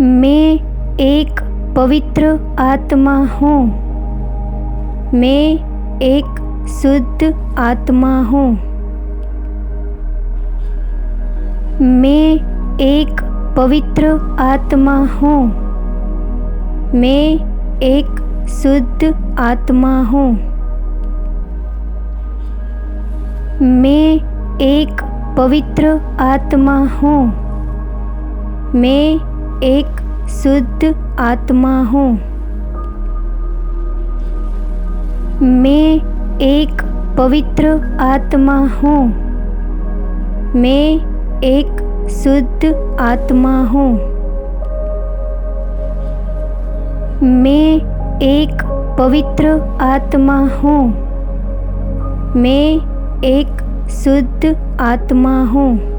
मैं एक पवित्र आत्मा हूँ। मैं एक शुद्ध आत्मा हूँ। मैं एक पवित्र आत्मा हूँ। मैं एक शुद्ध आत्मा हूँ। मैं एक पवित्र आत्मा हूँ। मैं एक शुद्ध आत्मा हूँ। मैं एक पवित्र आत्मा हूँ। मैं एक शुद्ध आत्मा हूँ। मैं एक पवित्र आत्मा हूँ। मैं एक शुद्ध आत्मा हूँ।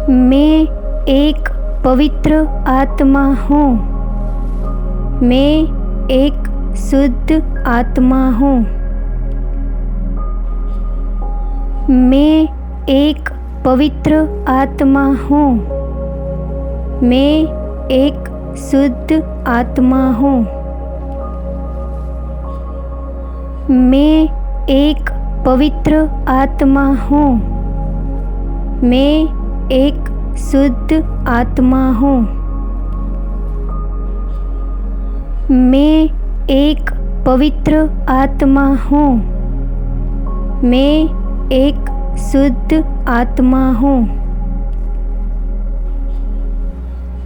मैं एक पवित्र आत्मा हूँ। मैं एक शुद्ध आत्मा हूँ। मैं एक पवित्र आत्मा हूँ। मैं एक शुद्ध आत्मा हूँ। मैं एक पवित्र आत्मा हूँ। मैं एक शुद्ध आत्मा हूँ। मैं एक पवित्र आत्मा हूँ। मैं एक शुद्ध आत्मा हूँ।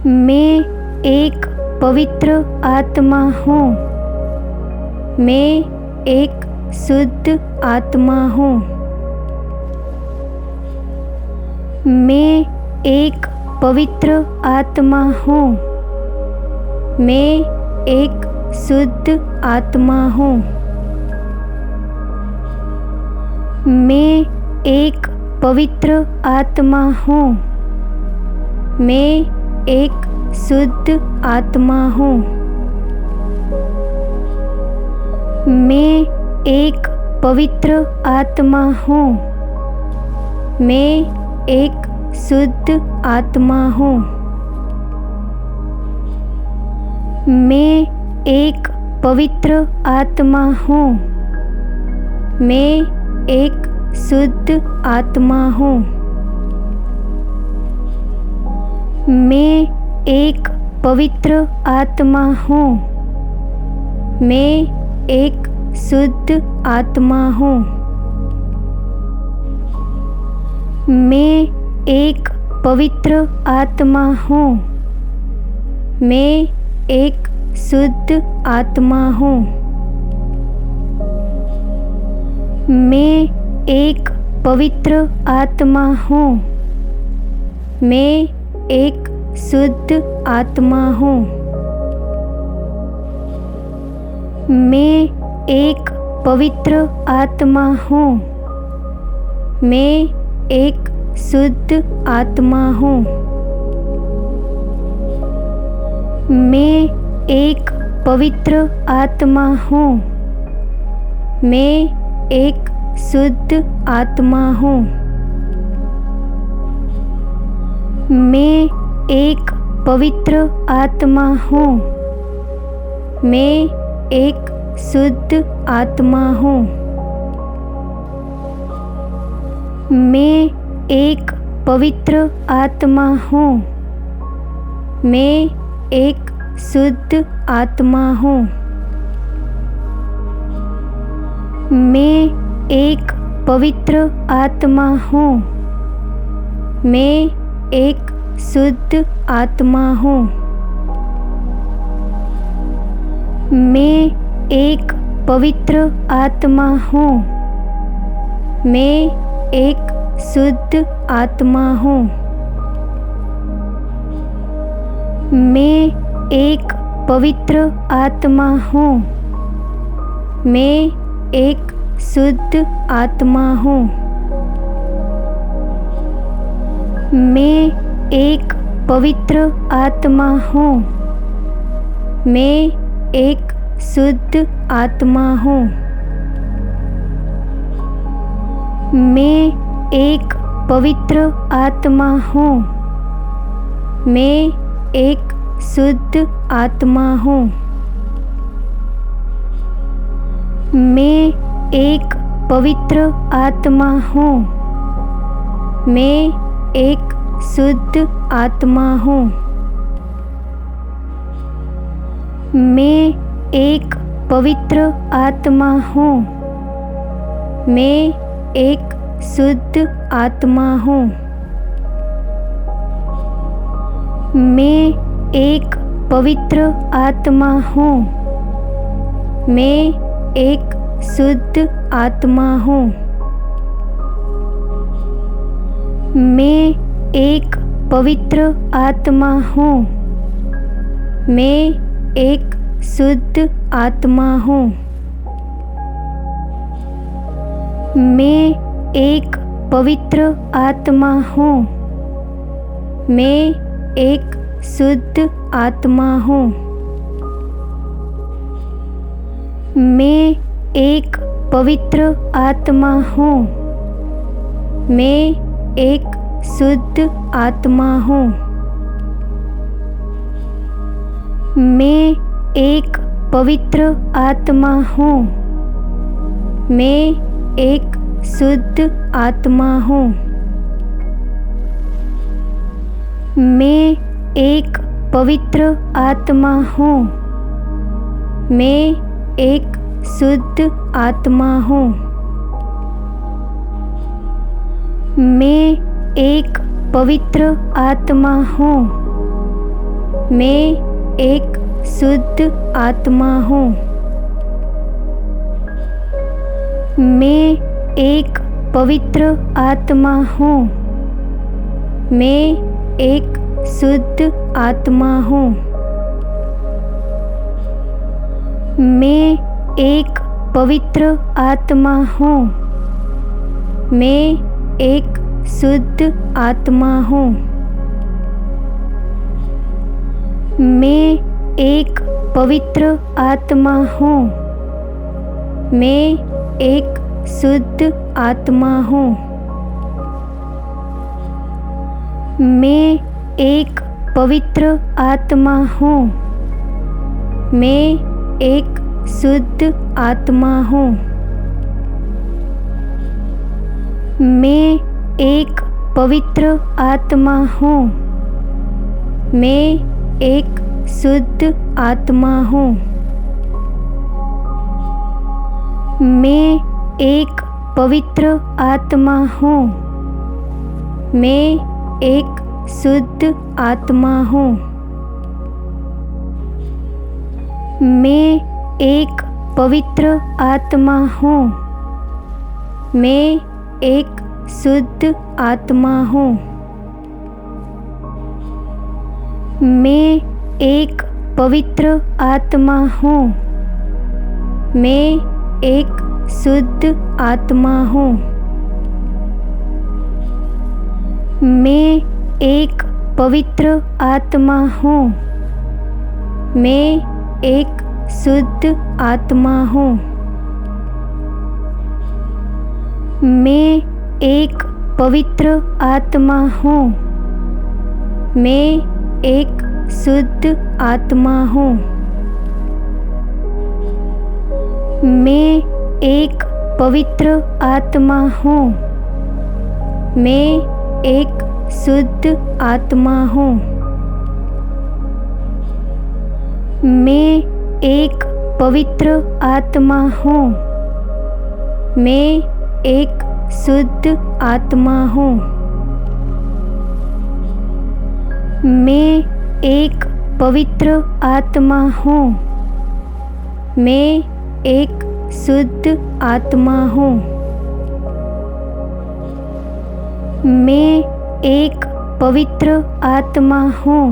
मैं एक पवित्र आत्मा हूँ। मैं एक शुद्ध आत्मा हूँ। मैं एक पवित्र आत्मा हूँ। मैं एक शुद्ध आत्मा हूँ। मैं एक पवित्र आत्मा हूँ। मैं एक शुद्ध आत्मा हूँ। मैं एक पवित्र आत्मा हूँ। मैं एक शुद्ध आत्मा हूँ। मैं एक पवित्र आत्मा हूँ। मैं एक शुद्ध आत्मा हूँ। मैं एक पवित्र आत्मा हूँ। मैं एक शुद्ध आत्मा हूँ। मैं एक पवित्र आत्मा हूँ। मैं एक शुद्ध आत्मा हूँ। मैं एक पवित्र आत्मा हूँ। मैं एक शुद्ध आत्मा हूँ। मैं एक पवित्र आत्मा हूँ। मैं एक शुद्ध आत्मा हूँ। मैं एक पवित्र आत्मा हूँ। मैं एक शुद्ध आत्मा हूँ। मैं एक पवित्र आत्मा हूँ। मैं एक शुद्ध आत्मा हूँ। मैं एक पवित्र आत्मा हूँ। मैं एक शुद्ध आत्मा हूँ। मैं एक पवित्र आत्मा हूँ। मैं एक शुद्ध आत्मा हूँ। मैं एक पवित्र आत्मा हूँ। मैं एक शुद्ध आत्मा हूँ। मैं एक पवित्र आत्मा हूँ। मैं एक शुद्ध आत्मा हूँ। मैं एक पवित्र आत्मा हूँ। मैं एक शुद्ध आत्मा हूँ। मैं एक पवित्र आत्मा हूँ। मैं एक शुद्ध आत्मा हूँ। मैं एक पवित्र आत्मा हूँ। मैं एक शुद्ध आत्मा हूँ। मैं एक पवित्र आत्मा हूँ। मैं एक शुद्ध आत्मा हूँ। मैं एक पवित्र आत्मा हूँ। मैं एक शुद्ध आत्मा हूँ। मैं एक पवित्र आत्मा हूँ। मैं एक शुद्ध आत्मा हूँ। मैं एक पवित्र आत्मा हूँ। मैं एक शुद्ध आत्मा हूँ। मैं एक पवित्र आत्मा हूँ। मैं एक शुद्ध आत्मा हूँ। मैं एक पवित्र आत्मा हूँ। मैं एक शुद्ध आत्मा हूँ। मैं एक पवित्र आत्मा हूँ। मैं एक शुद्ध आत्मा हूँ। मैं एक पवित्र आत्मा हूँ। मैं एक शुद्ध आत्मा हूँ। मैं एक पवित्र आत्मा हूँ। मैं एक शुद्ध आत्मा हूँ। मैं एक पवित्र आत्मा हूँ। मैं एक शुद्ध आत्मा हूँ। मैं एक पवित्र आत्मा हूँ। मैं एक शुद्ध आत्मा हूँ। मैं एक पवित्र आत्मा हूँ। मैं एक शुद्ध आत्मा हूँ। मैं एक पवित्र आत्मा हूँ। मैं एक शुद्ध आत्मा हूँ। मैं एक पवित्र आत्मा हूँ। मैं एक शुद्ध आत्मा हूँ। मैं एक पवित्र आत्मा हूँ। मैं एक शुद्ध आत्मा हूँ। मैं एक पवित्र आत्मा हूँ। मैं एक शुद्ध आत्मा हूँ। मैं एक पवित्र आत्मा हूँ। मैं एक शुद्ध आत्मा हूँ। मैं एक पवित्र आत्मा हूँ। मैं एक शुद्ध आत्मा हूँ। मैं एक पवित्र आत्मा हूँ। मैं एक शुद्ध आत्मा हूँ। मैं एक पवित्र आत्मा हूँ। मैं एक शुद्ध आत्मा हूँ। मैं एक पवित्र आत्मा हूँ। मैं एक शुद्ध आत्मा हूँ। मैं एक पवित्र आत्मा हूँ।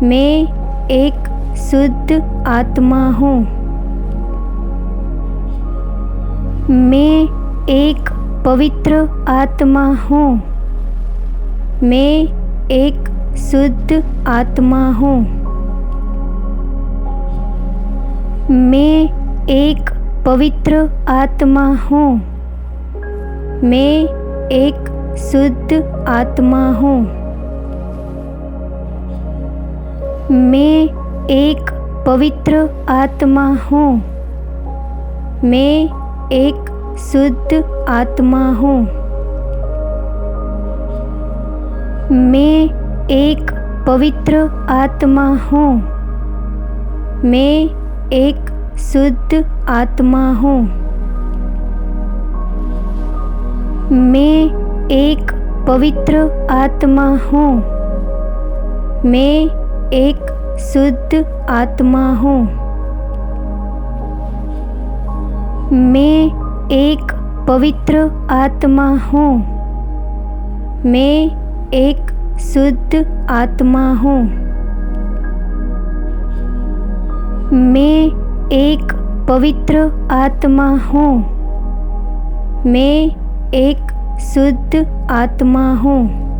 मैं एक शुद्ध आत्मा हूँ। मैं एक पवित्र आत्मा हूँ। मैं एक शुद्ध आत्मा हूँ। मैं एक पवित्र आत्मा हूँ। मैं एक शुद्ध आत्मा हूँ। मैं एक पवित्र आत्मा हूँ। मैं एक शुद्ध आत्मा हूँ। मैं एक पवित्र आत्मा हूँ। मैं एक शुद्ध आत्मा हूँ। मैं एक पवित्र आत्मा हूँ। मैं एक शुद्ध आत्मा हूँ। मैं एक पवित्र आत्मा हूँ। मैं एक शुद्ध आत्मा हूँ। मैं एक पवित्र आत्मा हूँ। मैं एक शुद्ध आत्मा हूँ।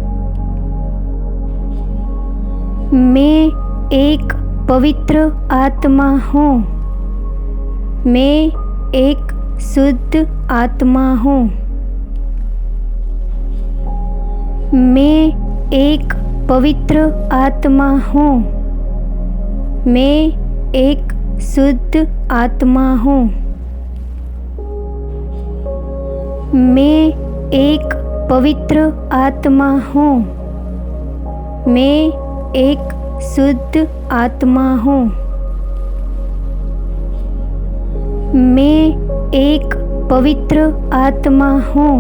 मैं एक पवित्र आत्मा हूँ। मैं एक शुद्ध आत्मा हूँ। मैं एक पवित्र आत्मा हूँ। मैं एक शुद्ध आत्मा हूँ। मैं एक पवित्र आत्मा हूँ। मैं एक शुद्ध आत्मा हूँ। मैं एक पवित्र आत्मा हूँ।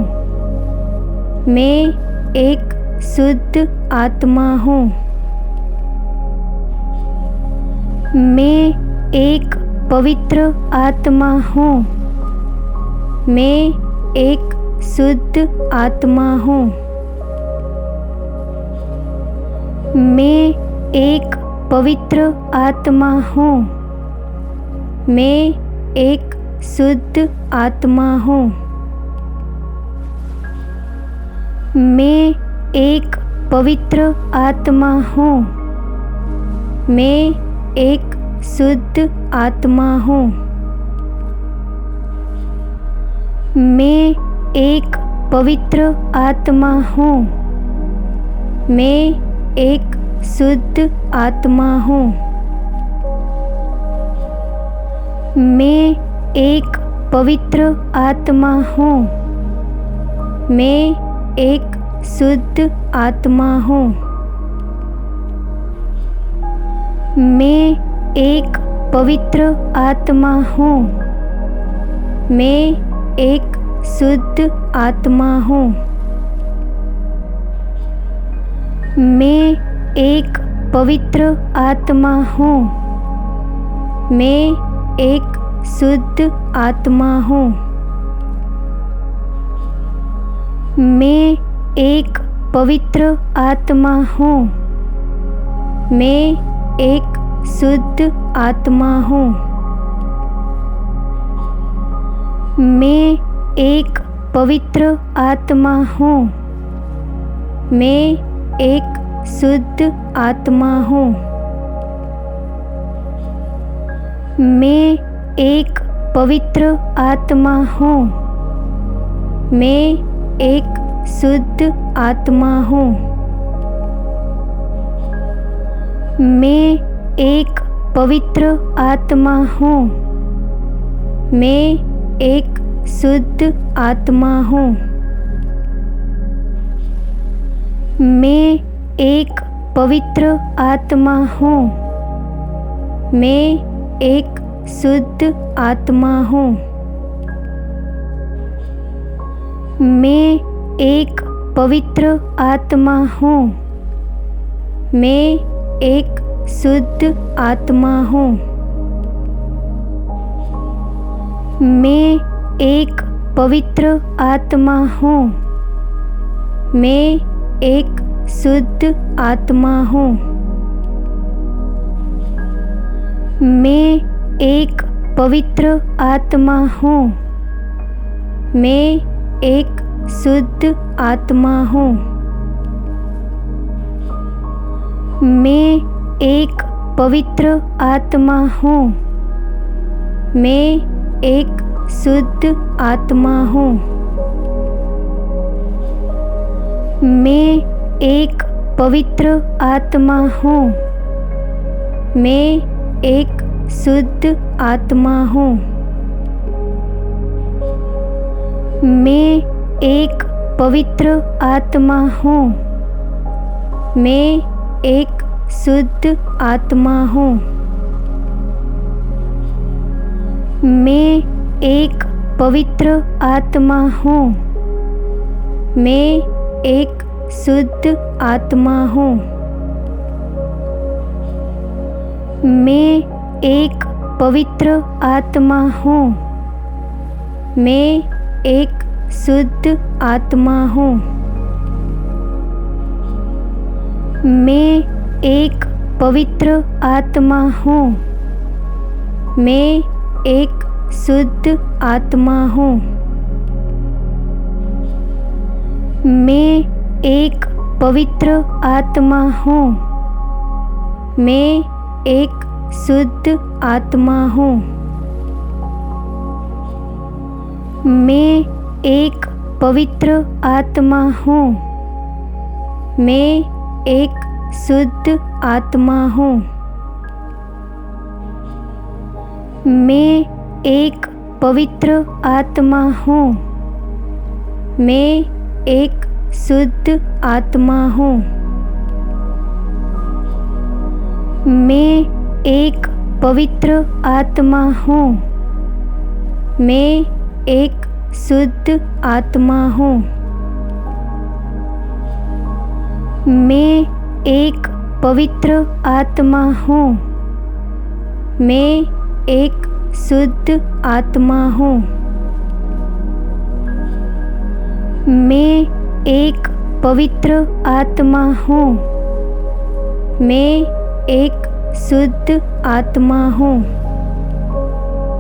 मैं एक शुद्ध आत्मा हूँ। मैं एक पवित्र आत्मा हूँ। मैं एक शुद्ध आत्मा हूँ। मैं एक पवित्र आत्मा हूँ। मैं एक शुद्ध आत्मा हूँ। मैं एक पवित्र आत्मा हूँ। मैं एक शुद्ध आत्मा हूँ। मैं एक पवित्र आत्मा हूँ। मैं एक शुद्ध आत्मा हूँ। मैं एक पवित्र आत्मा हूँ। मैं एक शुद्ध आत्मा हूँ। मैं एक पवित्र आत्मा हूँ। मैं एक शुद्ध आत्मा हूँ। मैं एक पवित्र आत्मा हूँ। मैं एक शुद्ध आत्मा हूँ। मैं एक पवित्र आत्मा हूँ। मैं एक शुद्ध आत्मा हूँ। मैं एक पवित्र आत्मा हूँ। मैं एक शुद्ध आत्मा हूँ। मैं एक पवित्र आत्मा हूँ। मैं एक शुद्ध आत्मा हूँ। मैं एक पवित्र आत्मा हूँ। मैं एक शुद्ध आत्मा हूँ। मैं एक पवित्र आत्मा हूँ। मैं एक शुद्ध आत्मा हूँ। मैं एक पवित्र आत्मा हूँ। मैं एक शुद्ध आत्मा हूँ। मैं एक पवित्र आत्मा हूँ। मैं एक शुद्ध आत्मा हूँ। मैं एक पवित्र आत्मा हूँ। मैं एक शुद्ध आत्मा हूँ। मैं एक पवित्र आत्मा हूँ। मैं एक शुद्ध आत्मा हूँ। मैं एक पवित्र आत्मा हूँ। मैं एक शुद्ध आत्मा हूँ। मैं एक पवित्र आत्मा हूँ। मैं एक शुद्ध आत्मा हूँ। मैं एक पवित्र आत्मा हूँ। मैं एक शुद्ध आत्मा हूँ। मैं एक पवित्र आत्मा हूँ। मैं एक शुद्ध आत्मा हूँ। मैं एक पवित्र आत्मा हूँ। मैं एक शुद्ध आत्मा हूँ। मैं एक पवित्र आत्मा हूँ। मैं एक शुद्ध आत्मा हूँ। मैं एक पवित्र आत्मा हूँ। मैं एक शुद्ध आत्मा हूँ। मैं एक पवित्र आत्मा हूँ। मैं एक शुद्ध आत्मा हूँ। मैं एक पवित्र आत्मा हूँ। मैं एक शुद्ध आत्मा हूँ। मैं एक पवित्र आत्मा हूँ। मैं एक शुद्ध आत्मा हूँ। मैं एक पवित्र आत्मा हूँ। मैं एक शुद्ध आत्मा हूँ। मैं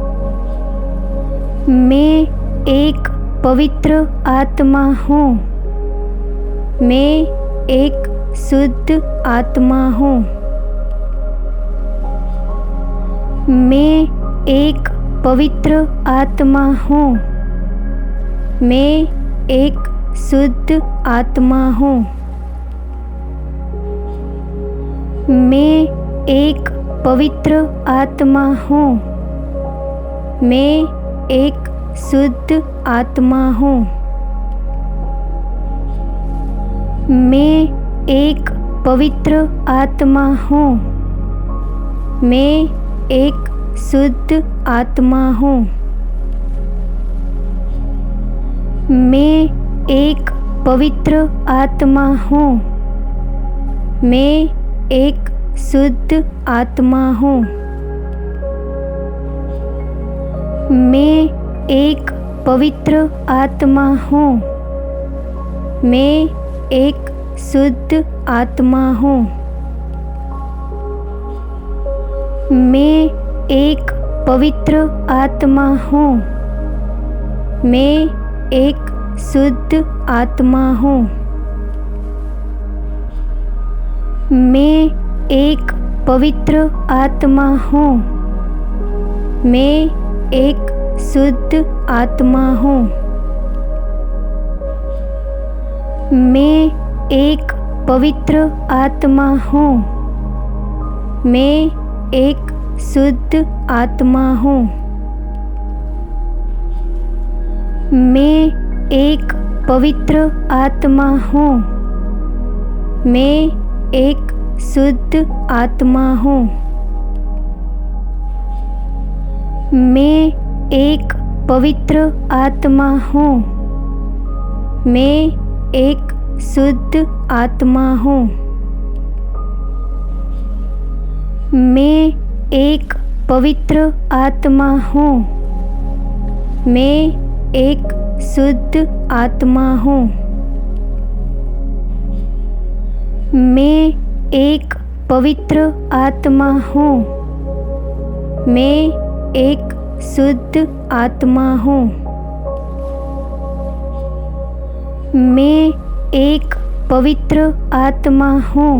एक पवित्र आत्मा हूँ। मैं एक शुद्ध आत्मा हूँ। मैं एक पवित्र आत्मा हूँ। मैं एक शुद्ध आत्मा हूँ। मैं एक पवित्र आत्मा हूँ। मैं एक शुद्ध आत्मा हूँ। मैं एक पवित्र आत्मा हूँ। मैं एक शुद्ध आत्मा हूँ। मैं एक पवित्र आत्मा हूँ। मैं एक शुद्ध आत्मा हूँ। मैं एक पवित्र आत्मा हूँ। मैं एक शुद्ध आत्मा हूँ। मैं एक पवित्र आत्मा हूँ। मैं एक शुद्ध आत्मा हूँ। मैं एक पवित्र आत्मा हूँ। मैं एक शुद्ध आत्मा हूँ। मैं एक पवित्र आत्मा हूँ। मैं एक शुद्ध आत्मा हूँ। मैं एक पवित्र आत्मा हूँ। मैं एक शुद्ध आत्मा हूँ। मैं एक पवित्र आत्मा हूँ। मैं एक शुद्ध आत्मा हूँ। मैं एक पवित्र आत्मा हूँ। मैं एक शुद्ध आत्मा हूँ। मैं एक पवित्र आत्मा हूँ। मैं एक शुद्ध आत्मा हूँ। मैं एक पवित्र आत्मा हूँ।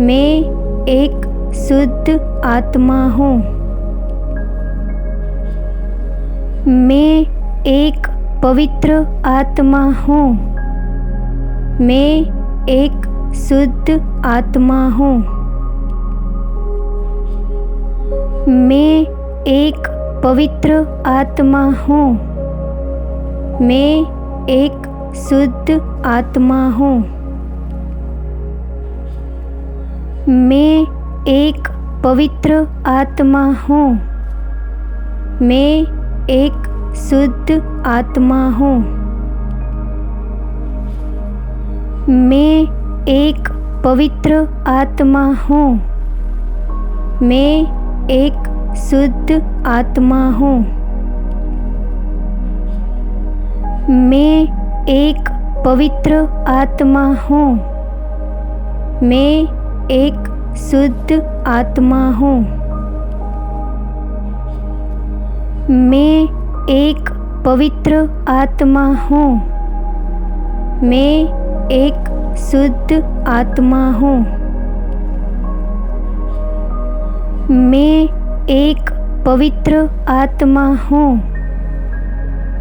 मैं एक शुद्ध आत्मा हूँ। मैं एक पवित्र आत्मा हूँ। मैं एक शुद्ध आत्मा हूँ। मैं एक पवित्र आत्मा हूँ। मैं एक शुद्ध आत्मा हूँ। मैं एक पवित्र आत्मा हूँ। मैं एक शुद्ध आत्मा हूँ। मैं एक पवित्र आत्मा हूँ। मैं एक शुद्ध आत्मा हूँ। मैं एक पवित्र आत्मा हूँ। मैं एक शुद्ध आत्मा हूँ। मैं एक पवित्र आत्मा हूँ। मैं एक शुद्ध आत्मा हूँ। मैं एक पवित्र आत्मा हूँ।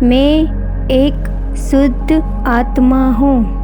मैं एक शुद्ध आत्मा हूँ।